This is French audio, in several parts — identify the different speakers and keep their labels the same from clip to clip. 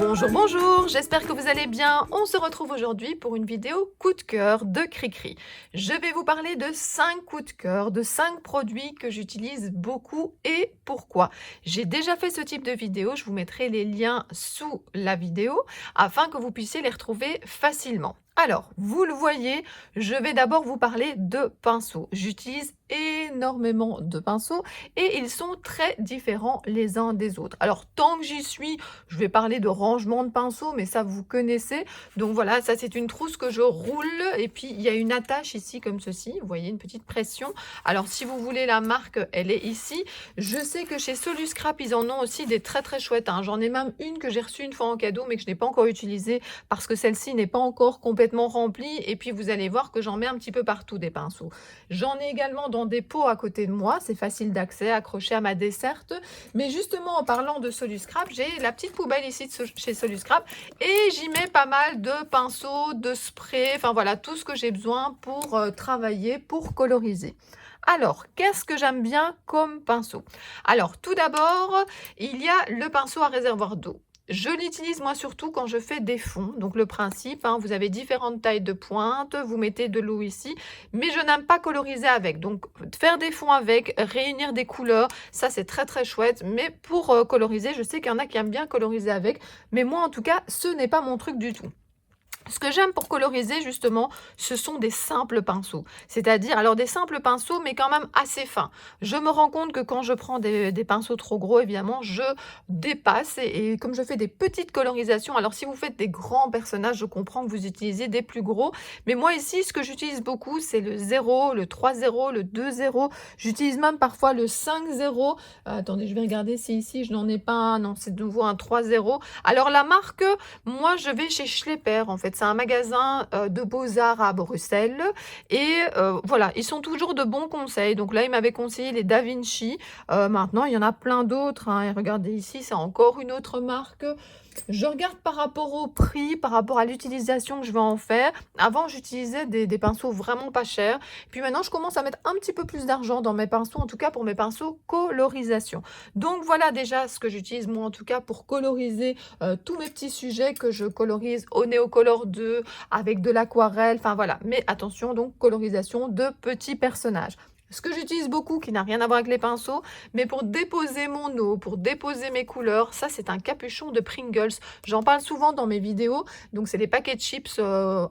Speaker 1: Bonjour, bonjour, j'espère que vous allez bien. On se retrouve aujourd'hui pour une vidéo coup de cœur de Cricri. Je vais vous parler de 5 coups de cœur, de 5 produits que j'utilise beaucoup et pourquoi. J'ai déjà fait ce type de vidéo, je vous mettrai les liens sous la vidéo afin que vous puissiez les retrouver facilement. Alors, vous le voyez, je vais d'abord vous parler de pinceaux. J'utilise énormément de pinceaux et ils sont très différents les uns des autres. Alors, tant que j'y suis, je vais parler de rangement de pinceaux, mais ça, vous connaissez. Donc voilà, ça, c'est une trousse que je roule. Et puis, il y a une attache ici, comme ceci. Vous voyez, une petite pression. Alors, si vous voulez la marque, elle est ici. Je sais que chez Soluscrap, ils en ont aussi des très, très chouettes, hein. J'en ai même une que j'ai reçue une fois en cadeau, mais que je n'ai pas encore utilisée parce que celle-ci n'est pas encore complètement remplie. Et puis, vous allez voir que j'en mets un petit peu partout des pinceaux. J'en ai également dans des pots à côté de moi. C'est facile d'accès, accroché à ma desserte. Mais justement, en parlant de Soluscrap, j'ai la petite poubelle ici chez Soluscrap et j'y mets pas mal de pinceaux, de sprays, enfin voilà, tout ce que j'ai besoin pour travailler, pour coloriser. Alors, qu'est-ce que j'aime bien comme pinceau? Alors, tout d'abord, il y a le pinceau à réservoir d'eau. Je l'utilise moi surtout quand je fais des fonds. Donc le principe, hein, vous avez différentes tailles de pointe, vous mettez de l'eau ici, mais je n'aime pas coloriser avec. Donc faire des fonds avec, réunir des couleurs, ça c'est très très chouette. Mais pour coloriser, je sais qu'il y en a qui aiment bien coloriser avec, mais moi en tout cas, ce n'est pas mon truc du tout. Ce que j'aime pour coloriser justement, ce sont des simples pinceaux. C'est-à-dire, alors des simples pinceaux, mais quand même assez fins. Je me rends compte que quand je prends des pinceaux trop gros, évidemment, je dépasse. Et comme je fais des petites colorisations, alors si vous faites des grands personnages, je comprends que vous utilisez des plus gros. Mais moi ici, ce que j'utilise beaucoup, c'est le 0, le 3-0, le 2-0. J'utilise même parfois le 5-0. Attendez, je vais regarder si ici, je n'en ai pas un. Non, c'est de nouveau un 3-0. Alors la marque, moi, je vais chez Schlepper, en fait. C'est un magasin de beaux-arts à Bruxelles. Et voilà, ils sont toujours de bons conseils. Donc là, ils m'avaient conseillé les Da Vinci. Maintenant, il y en a plein d'autres, hein. Et regardez ici, c'est encore une autre marque. Je regarde par rapport au prix, par rapport à l'utilisation que je vais en faire. Avant, j'utilisais des pinceaux vraiment pas chers. Puis maintenant, je commence à mettre un petit peu plus d'argent dans mes pinceaux, en tout cas pour mes pinceaux colorisation. Donc voilà déjà ce que j'utilise moi en tout cas pour coloriser tous mes petits sujets que je colorise au Neocolor 2 avec de l'aquarelle. Enfin voilà, mais attention donc colorisation de petits personnages. Ce que j'utilise beaucoup, qui n'a rien à voir avec les pinceaux, mais pour déposer mon eau, pour déposer mes couleurs, ça c'est un capuchon de Pringles. J'en parle souvent dans mes vidéos, donc c'est des paquets de chips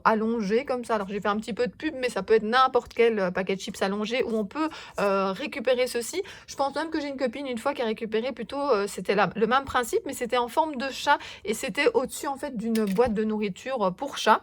Speaker 1: allongés comme ça. Alors j'ai fait un petit peu de pub, mais ça peut être n'importe quel paquet de chips allongé où on peut récupérer ceci. Je pense même que j'ai une copine une fois qui a récupéré plutôt, c'était le même principe, mais c'était en forme de chat et c'était au-dessus en fait d'une boîte de nourriture pour chat.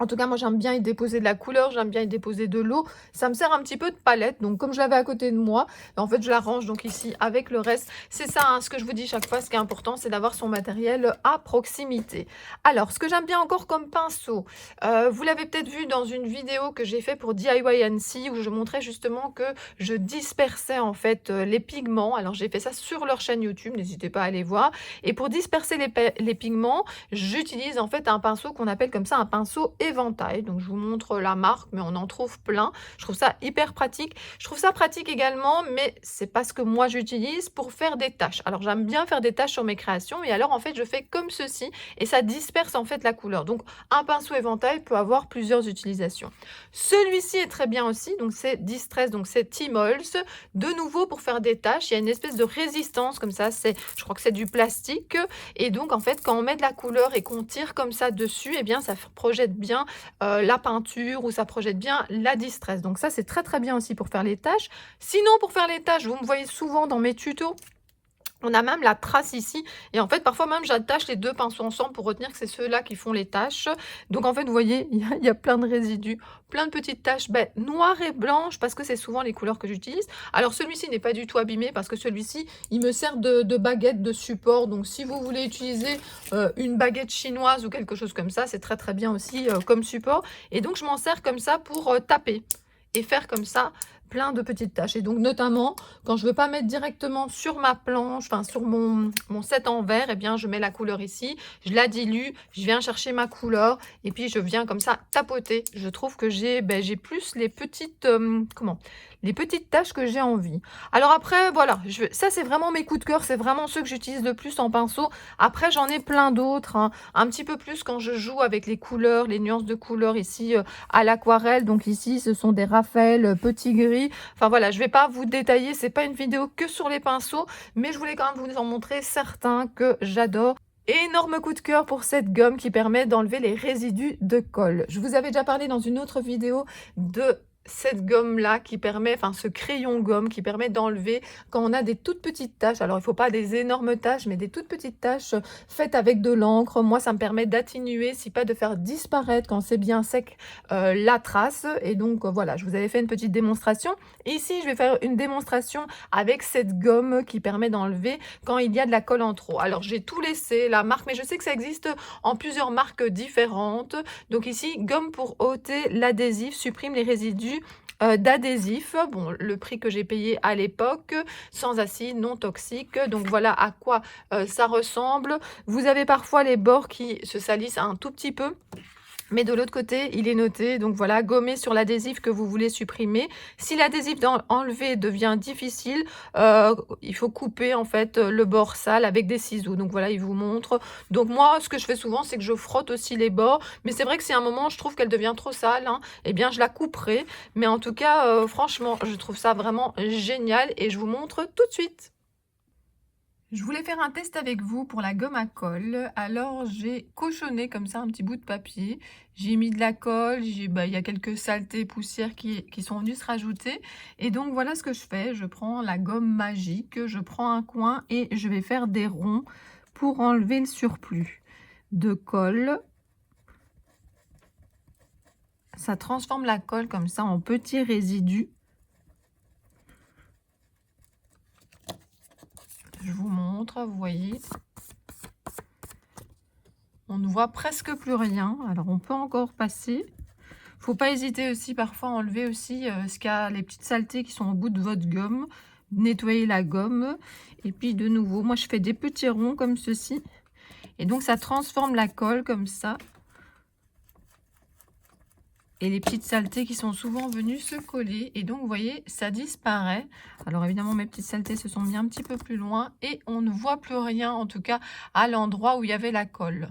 Speaker 1: En tout cas, moi, j'aime bien y déposer de la couleur, j'aime bien y déposer de l'eau. Ça me sert un petit peu de palette. Donc, comme je l'avais à côté de moi, en fait, je la range donc ici avec le reste. C'est ça, hein, ce que je vous dis chaque fois. Ce qui est important, c'est d'avoir son matériel à proximité. Alors, ce que j'aime bien encore comme pinceau, vous l'avez peut-être vu dans une vidéo que j'ai fait pour DIY Annecy où je montrais justement que je dispersais en fait les pigments. Alors, j'ai fait ça sur leur chaîne YouTube. N'hésitez pas à aller voir. Et pour disperser les pigments, j'utilise en fait un pinceau qu'on appelle comme ça un pinceau éventail. Donc je vous montre la marque, mais on en trouve plein. Je trouve ça hyper pratique. Je trouve ça pratique également, mais c'est pas ce que moi j'utilise pour faire des taches. Alors j'aime bien faire des taches sur mes créations et alors en fait je fais comme ceci et ça disperse en fait la couleur. Donc un pinceau éventail peut avoir plusieurs utilisations. Celui-ci est très bien aussi, donc c'est Distress, donc c'est Timols. De nouveau pour faire des taches, il y a une espèce de résistance comme ça, je crois que c'est du plastique et donc en fait quand on met de la couleur et qu'on tire comme ça dessus, eh bien ça projette bien la peinture ou ça projette bien la distress. Donc ça, c'est très très bien aussi pour faire les tâches. Sinon, pour faire les tâches, vous me voyez souvent dans mes tutos, on a même la trace ici et en fait parfois même j'attache les deux pinceaux ensemble pour retenir que c'est ceux-là qui font les taches. Donc en fait vous voyez il y a plein de résidus, plein de petites taches noires et blanches parce que c'est souvent les couleurs que j'utilise. Alors celui-ci n'est pas du tout abîmé parce que celui-ci il me sert de baguette de support. Donc si vous voulez utiliser une baguette chinoise ou quelque chose comme ça, c'est très très bien aussi comme support. Et donc je m'en sers comme ça pour taper et faire comme ça plein de petites taches. Et donc notamment quand je veux pas mettre directement sur ma planche, enfin sur mon set en verre, eh bien je mets la couleur ici, je la dilue, je viens chercher ma couleur et puis je viens comme ça tapoter. Je trouve que j'ai plus les petites les petites tâches que j'ai envie. Alors après, voilà, ça c'est vraiment mes coups de cœur, c'est vraiment ceux que j'utilise le plus en pinceau. Après, j'en ai plein d'autres, hein, un petit peu plus quand je joue avec les couleurs, les nuances de couleurs ici à l'aquarelle. Donc ici, ce sont des Raphaël petits gris. Enfin voilà, je vais pas vous détailler, c'est pas une vidéo que sur les pinceaux, mais je voulais quand même vous en montrer certains que j'adore. Énorme coup de cœur pour cette gomme qui permet d'enlever les résidus de colle. Je vous avais déjà parlé dans une autre vidéo de cette gomme-là qui permet, enfin ce crayon gomme qui permet d'enlever quand on a des toutes petites taches. Alors il ne faut pas des énormes taches, mais des toutes petites taches faites avec de l'encre. Moi, ça me permet d'atténuer, si pas de faire disparaître quand c'est bien sec, la trace. Et donc voilà, je vous avais fait une petite démonstration. Et ici, je vais faire une démonstration avec cette gomme qui permet d'enlever quand il y a de la colle en trop. Alors j'ai tout laissé, la marque, mais je sais que ça existe en plusieurs marques différentes. Donc ici, gomme pour ôter l'adhésif, supprime les résidus d'adhésif. Bon, le prix que j'ai payé à l'époque, sans acide, non toxique. Donc voilà à quoi ça ressemble. Vous avez parfois les bords qui se salissent un tout petit peu. Mais de l'autre côté, il est noté, donc voilà, gommer sur l'adhésif que vous voulez supprimer. Si l'adhésif enlevé devient difficile, il faut couper en fait le bord sale avec des ciseaux. Donc voilà, il vous montre. Donc moi, ce que je fais souvent, c'est que je frotte aussi les bords. Mais c'est vrai que si à un moment, je trouve qu'elle devient trop sale, hein, eh bien, je la couperai. Mais en tout cas, franchement, je trouve ça vraiment génial et je vous montre tout de suite. Je voulais faire un test avec vous pour la gomme à colle. Alors j'ai cochonné comme ça un petit bout de papier. J'ai mis de la colle, il y a quelques saletés, poussières qui sont venues se rajouter. Et donc voilà ce que je fais. Je prends la gomme magique, je prends un coin et je vais faire des ronds pour enlever le surplus de colle. Ça transforme la colle comme ça en petits résidus. Je vous montre, vous voyez. On ne voit presque plus rien. Alors, on peut encore passer. Faut pas hésiter aussi parfois à enlever aussi ce qu'il y a, les petites saletés qui sont au bout de votre gomme. Nettoyer la gomme. Et puis, de nouveau, moi, je fais des petits ronds comme ceci. Et donc, ça transforme la colle comme ça. Et les petites saletés qui sont souvent venues se coller. Et donc, vous voyez, ça disparaît. Alors, évidemment, mes petites saletés se sont mis un petit peu plus loin. Et on ne voit plus rien, en tout cas, à l'endroit où il y avait la colle.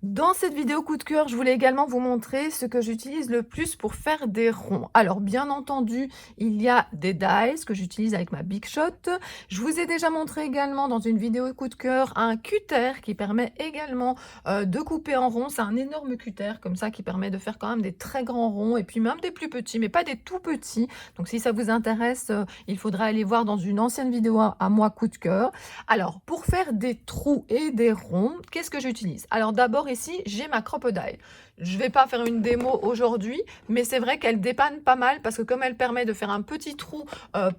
Speaker 1: Dans cette vidéo coup de cœur, je voulais également vous montrer ce que j'utilise le plus pour faire des ronds. Alors, bien entendu, il y a des dies que j'utilise avec ma Big Shot. Je vous ai déjà montré également dans une vidéo coup de cœur un cutter qui permet également de couper en rond. C'est un énorme cutter comme ça qui permet de faire quand même des très grands ronds et puis même des plus petits, mais pas des tout petits. Donc, si ça vous intéresse, il faudra aller voir dans une ancienne vidéo à moi coup de cœur. Alors, pour faire des trous et des ronds, qu'est-ce que j'utilise? Alors, d'abord, ici, j'ai ma Crop-A-Dile. Je ne vais pas faire une démo aujourd'hui, mais c'est vrai qu'elle dépanne pas mal parce que comme elle permet de faire un petit trou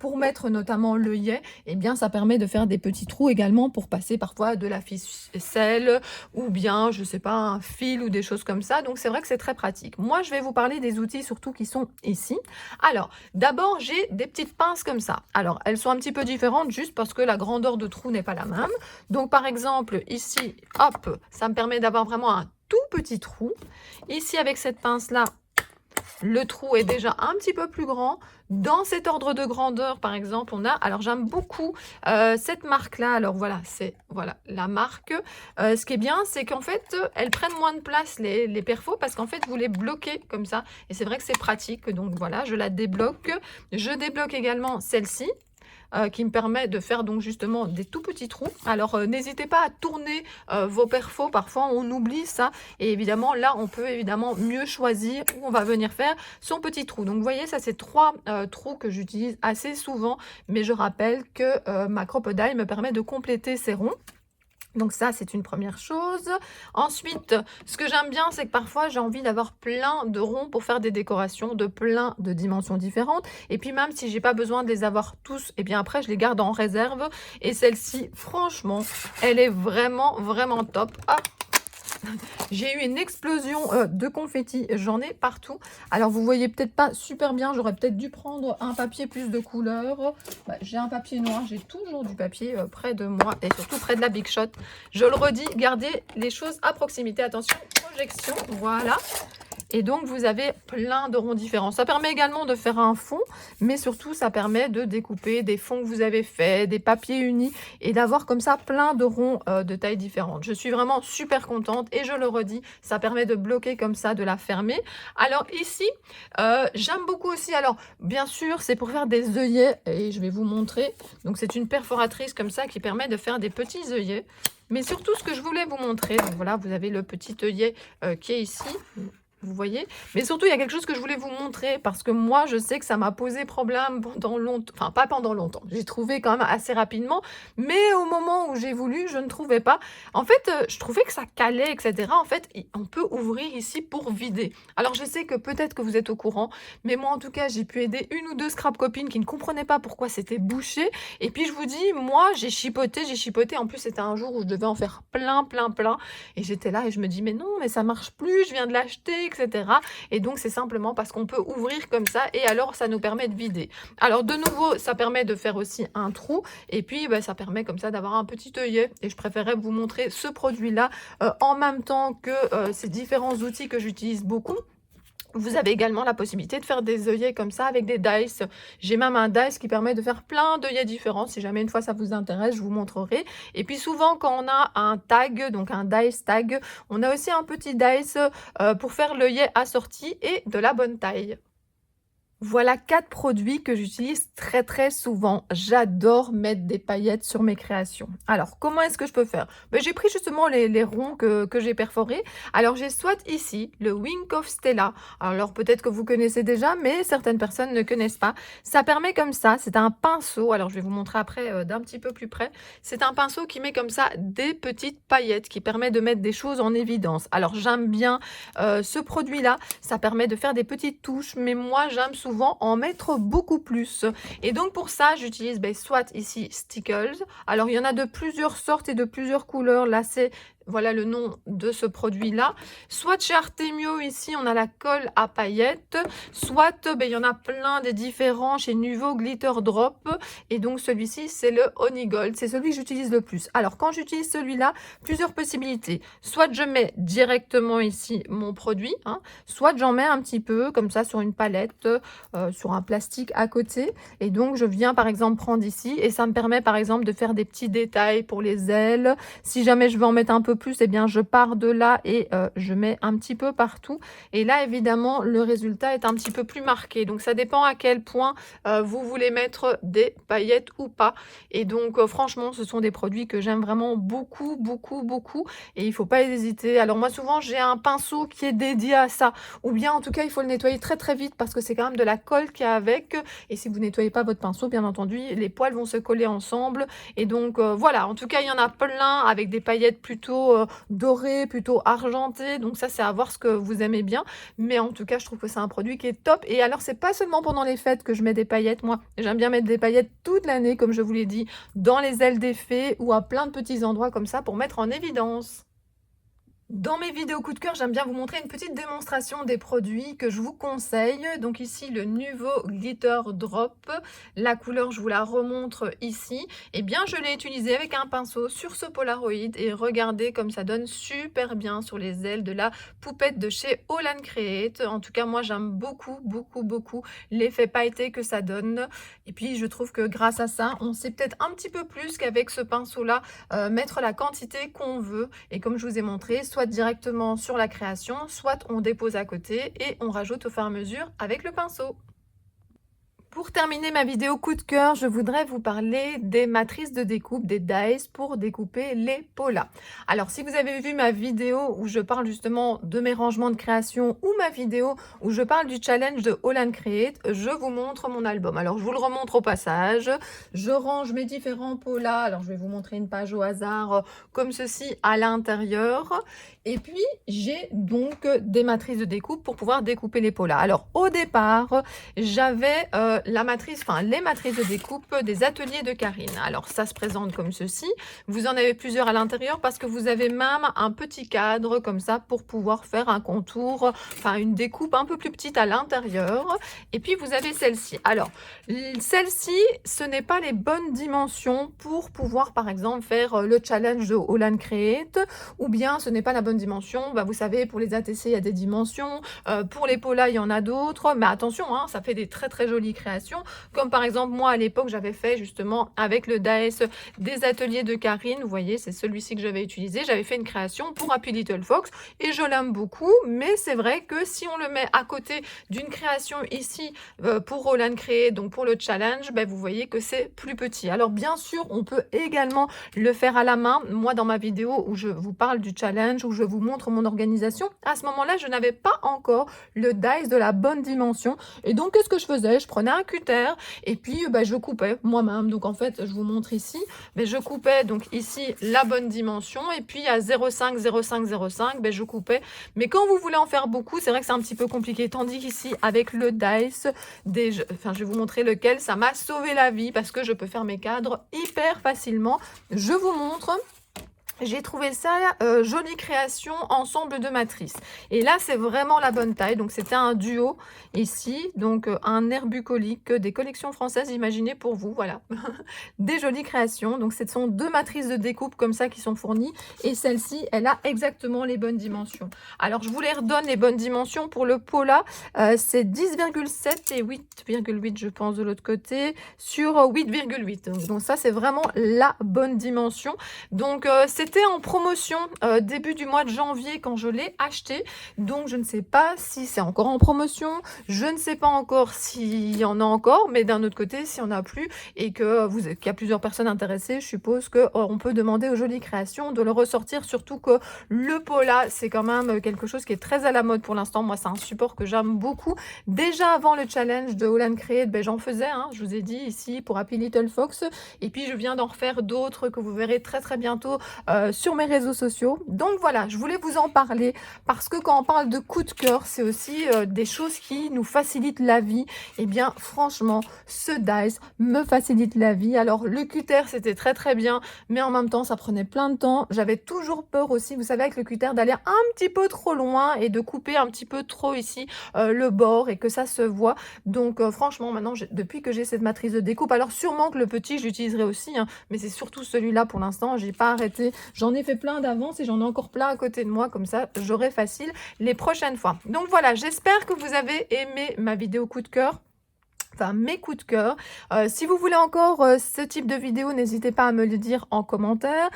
Speaker 1: pour mettre notamment l'œillet, eh bien ça permet de faire des petits trous également pour passer parfois de la ficelle ou bien, je sais pas, un fil ou des choses comme ça. Donc c'est vrai que c'est très pratique. Moi, je vais vous parler des outils surtout qui sont ici. Alors, d'abord, j'ai des petites pinces comme ça. Alors, elles sont un petit peu différentes juste parce que la grandeur de trou n'est pas la même. Donc, par exemple, ici, hop, ça me permet d'avoir vraiment un tout petit trou. Ici, avec cette pince-là, le trou est déjà un petit peu plus grand. Dans cet ordre de grandeur, par exemple, on a... Alors, j'aime beaucoup cette marque-là. Alors, voilà, c'est la marque. Ce qui est bien, c'est qu'en fait, elles prennent moins de place, les perfos, parce qu'en fait, vous les bloquez comme ça. Et c'est vrai que c'est pratique. Donc, voilà, je la débloque. Je débloque également celle-ci. Qui me permet de faire donc justement des tout petits trous. Alors n'hésitez pas à tourner vos perfos, parfois on oublie ça et évidemment là on peut évidemment mieux choisir où on va venir faire son petit trou. Donc vous voyez, ça c'est trois trous que j'utilise assez souvent, mais je rappelle que ma Crop-A-Dile me permet de compléter ces ronds. Donc ça, c'est une première chose. Ensuite, ce que j'aime bien, c'est que parfois, j'ai envie d'avoir plein de ronds pour faire des décorations de plein de dimensions différentes. Et puis même si j'ai pas besoin de les avoir tous, et bien après, je les garde en réserve. Et celle-ci, franchement, elle est vraiment, vraiment top. Hop. J'ai eu une explosion de confettis, j'en ai partout. Alors vous voyez peut-être pas super bien, j'aurais peut-être dû prendre un papier plus de couleur. J'ai un papier noir, j'ai toujours du papier près de moi et surtout près de la Big Shot. Je le redis, gardez les choses à proximité. Attention, projection, voilà. Et donc, vous avez plein de ronds différents. Ça permet également de faire un fond, mais surtout, ça permet de découper des fonds que vous avez faits, des papiers unis, et d'avoir comme ça plein de ronds de tailles différentes. Je suis vraiment super contente et je le redis, ça permet de bloquer comme ça, de la fermer. Alors ici, j'aime beaucoup aussi, alors bien sûr, c'est pour faire des œillets, et je vais vous montrer. Donc c'est une perforatrice comme ça qui permet de faire des petits œillets. Mais surtout, ce que je voulais vous montrer, donc voilà, vous avez le petit œillet qui est ici. Vous voyez? Mais surtout, il y a quelque chose que je voulais vous montrer parce que moi, je sais que ça m'a posé problème pendant longtemps. Enfin, pas pendant longtemps. J'ai trouvé quand même assez rapidement. Mais au moment où j'ai voulu, je ne trouvais pas. En fait, je trouvais que ça calait, etc. En fait, on peut ouvrir ici pour vider. Alors, je sais que peut-être que vous êtes au courant. Mais moi, en tout cas, j'ai pu aider une ou deux scrap copines qui ne comprenaient pas pourquoi c'était bouché. Et puis, je vous dis, moi, j'ai chipoté, j'ai chipoté. En plus, c'était un jour où je devais en faire plein, plein, plein. Et j'étais là et je me dis, mais non, mais ça marche plus. Je viens de l'acheter, etc. Et donc, c'est simplement parce qu'on peut ouvrir comme ça et alors, ça nous permet de vider. Alors, de nouveau, ça permet de faire aussi un trou et puis, ça permet comme ça d'avoir un petit œillet. Et je préférais vous montrer ce produit-là en même temps que ces différents outils que j'utilise beaucoup. Vous avez également la possibilité de faire des œillets comme ça avec des dice. J'ai même un dice qui permet de faire plein d'œillets différents. Si jamais une fois ça vous intéresse, je vous montrerai. Et puis souvent quand on a un tag, donc un dice tag, on a aussi un petit dice pour faire l'œillet assorti et de la bonne taille. Voilà 4 produits que j'utilise très très souvent. J'adore mettre des paillettes sur mes créations. Alors, comment est-ce que je peux faire? J'ai pris justement les ronds que j'ai perforés. Alors, j'ai soit ici le Wink of Stella. Alors, peut-être que vous connaissez déjà, mais certaines personnes ne connaissent pas. Ça permet comme ça, c'est un pinceau. Alors, je vais vous montrer après d'un petit peu plus près. C'est un pinceau qui met comme ça des petites paillettes, qui permet de mettre des choses en évidence. Alors, j'aime bien ce produit-là. Ça permet de faire des petites touches, mais moi, j'aime souvent en mettre beaucoup plus. Et donc pour ça, j'utilise soit ici Stickles. Alors il y en a de plusieurs sortes et de plusieurs couleurs. Là, c'est voilà le nom de ce produit-là. Soit chez Artemio, ici, on a la colle à paillettes. Soit, il y en a plein des différents chez Nuvo Glitter Drop. Et donc, celui-ci, c'est le Honey Gold. C'est celui que j'utilise le plus. Alors, quand j'utilise celui-là, plusieurs possibilités. Soit je mets directement ici mon produit, soit j'en mets un petit peu comme ça sur une palette, sur un plastique à côté. Et donc, je viens par exemple prendre ici et ça me permet par exemple de faire des petits détails pour les ailes. Si jamais je veux en mettre un peu plus, je pars de là et je mets un petit peu partout. Et là, évidemment, le résultat est un petit peu plus marqué. Donc, ça dépend à quel point vous voulez mettre des paillettes ou pas. Et donc, franchement, ce sont des produits que j'aime vraiment beaucoup, beaucoup, beaucoup. Et il ne faut pas hésiter. Alors, moi, souvent, j'ai un pinceau qui est dédié à ça. Ou bien, en tout cas, il faut le nettoyer très, très vite parce que c'est quand même de la colle qu'il y a avec. Et si vous nettoyez pas votre pinceau, bien entendu, les poils vont se coller ensemble. Et donc, voilà. En tout cas, il y en a plein avec des paillettes plutôt dorées, plutôt argentées. Donc ça, c'est à voir ce que vous aimez bien. Mais en tout cas, je trouve que c'est un produit qui est top. Et alors, c'est pas seulement pendant les fêtes que je mets des paillettes. Moi, j'aime bien mettre des paillettes toute l'année, comme je vous l'ai dit, dans les ailes des fées ou à plein de petits endroits comme ça pour mettre en évidence. Dans mes vidéos coup de cœur, j'aime bien vous montrer une petite démonstration des produits que je vous conseille. Donc ici, le Nuvo Glitter Drop. La couleur, je vous la remontre ici. Eh bien, je l'ai utilisé avec un pinceau sur ce Polaroid. Et regardez comme ça donne super bien sur les ailes de la poupette de chez All & Create. En tout cas, moi, j'aime beaucoup, beaucoup, beaucoup l'effet pailleté que ça donne. Et puis, je trouve que grâce à ça, on sait peut-être un petit peu plus qu'avec ce pinceau-là, mettre la quantité qu'on veut. Et comme je vous ai montré, soit directement sur la création, soit on dépose à côté et on rajoute au fur et à mesure avec le pinceau. Pour terminer ma vidéo coup de cœur, je voudrais vous parler des matrices de découpe, des dies pour découper les polas. Alors, si vous avez vu ma vidéo où je parle justement de mes rangements de création ou ma vidéo où je parle du challenge de All & Create, je vous montre mon album. Alors, je vous le remontre au passage. Je range mes différents polas. Alors, je vais vous montrer une page au hasard comme ceci à l'intérieur. Et puis, j'ai donc des matrices de découpe pour pouvoir découper les polas. Alors, au départ, j'avais la matrice, enfin les matrices de découpe des ateliers de Karine. Alors ça se présente comme ceci. Vous en avez plusieurs à l'intérieur parce que vous avez même un petit cadre comme ça pour pouvoir faire un contour, enfin une découpe un peu plus petite à l'intérieur. Et puis vous avez celle-ci. Alors celle-ci, ce n'est pas les bonnes dimensions pour pouvoir par exemple faire le challenge de Holland Create, ou bien ce n'est pas la bonne dimension. Bah, vous savez, pour les ATC, il y a des dimensions, pour les polas, il y en a d'autres, mais attention, hein, ça fait des très très jolies créations, comme par exemple moi à l'époque j'avais fait justement avec le DAES des ateliers de Karine, vous voyez c'est celui-ci que j'avais utilisé, j'avais fait une création pour Happy Little Fox et je l'aime beaucoup, mais c'est vrai que si on le met à côté d'une création ici pour Holland Create, donc pour le challenge, ben, vous voyez que c'est plus petit. Alors bien sûr on peut également le faire à la main. Moi dans ma vidéo où je vous parle du challenge, où je vous montre mon organisation, à ce moment-là je n'avais pas encore le dice de la bonne dimension, et donc qu'est-ce que je faisais? Je prenais un cutter et puis je coupais moi-même. Donc en fait je vous montre ici, mais je coupais donc ici la bonne dimension, et puis à 0,5 0,5 0,5 je coupais. Mais quand vous voulez en faire beaucoup, c'est vrai que c'est un petit peu compliqué, tandis qu'ici avec le dice enfin je vais vous montrer lequel, ça m'a sauvé la vie parce que je peux faire mes cadres hyper facilement. Je vous montre. J'ai trouvé ça jolie création, ensemble de matrices. Et là, c'est vraiment la bonne taille. Donc, c'était un duo ici. Donc, un air bucolique des collections françaises imaginées pour vous. Voilà. Des jolies créations. Donc, ce sont deux matrices de découpe comme ça qui sont fournies. Et celle-ci, elle a exactement les bonnes dimensions. Alors, je vous les redonne les bonnes dimensions pour le Pola. C'est 10,7 et 8,8, je pense, de l'autre côté, sur 8,8. Donc, ça, c'est vraiment la bonne dimension. Donc, c'était en promotion début du mois de janvier quand je l'ai acheté, donc je ne sais pas si c'est encore en promotion, je ne sais pas encore s'il y en a encore, mais d'un autre côté, s'il n'y en a plus et que qu'il y a plusieurs personnes intéressées, je suppose qu'on peut demander aux Jolies Créations de le ressortir, surtout que le Pola, c'est quand même quelque chose qui est très à la mode pour l'instant. Moi, c'est un support que j'aime beaucoup. Déjà avant le challenge de Holland Create, j'en faisais, hein, je vous ai dit ici pour Happy Little Fox, et puis je viens d'en refaire d'autres que vous verrez très très bientôt sur mes réseaux sociaux. Donc voilà, je voulais vous en parler parce que quand on parle de coup de cœur, c'est aussi des choses qui nous facilitent la vie. Et bien franchement, ce dice me facilite la vie. Alors le cutter, c'était très très bien, mais en même temps ça prenait plein de temps. J'avais toujours peur aussi, vous savez, avec le cutter, d'aller un petit peu trop loin et de couper un petit peu trop ici le bord et que ça se voit. Donc franchement, maintenant depuis que j'ai cette matrice de découpe, alors sûrement que le petit j'utiliserai aussi, hein, mais c'est surtout celui-là pour l'instant, j'ai pas arrêté. J'en ai fait plein d'avance et j'en ai encore plein à côté de moi, comme ça j'aurai facile les prochaines fois. Donc voilà, j'espère que vous avez aimé ma vidéo coup de cœur. Enfin, mes coups de cœur. Si vous voulez encore ce type de vidéo, n'hésitez pas à me le dire en commentaire.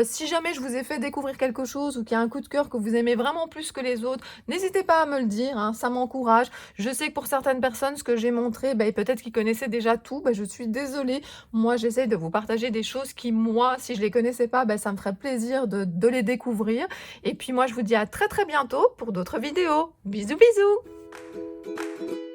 Speaker 1: Si jamais je vous ai fait découvrir quelque chose ou qu'il y a un coup de cœur que vous aimez vraiment plus que les autres, n'hésitez pas à me le dire, hein, ça m'encourage. Je sais que pour certaines personnes, ce que j'ai montré, peut-être qu'ils connaissaient déjà tout, je suis désolée. Moi, j'essaie de vous partager des choses qui, moi, si je les connaissais pas, ça me ferait plaisir de les découvrir. Et puis moi, je vous dis à très très bientôt pour d'autres vidéos. Bisous bisous.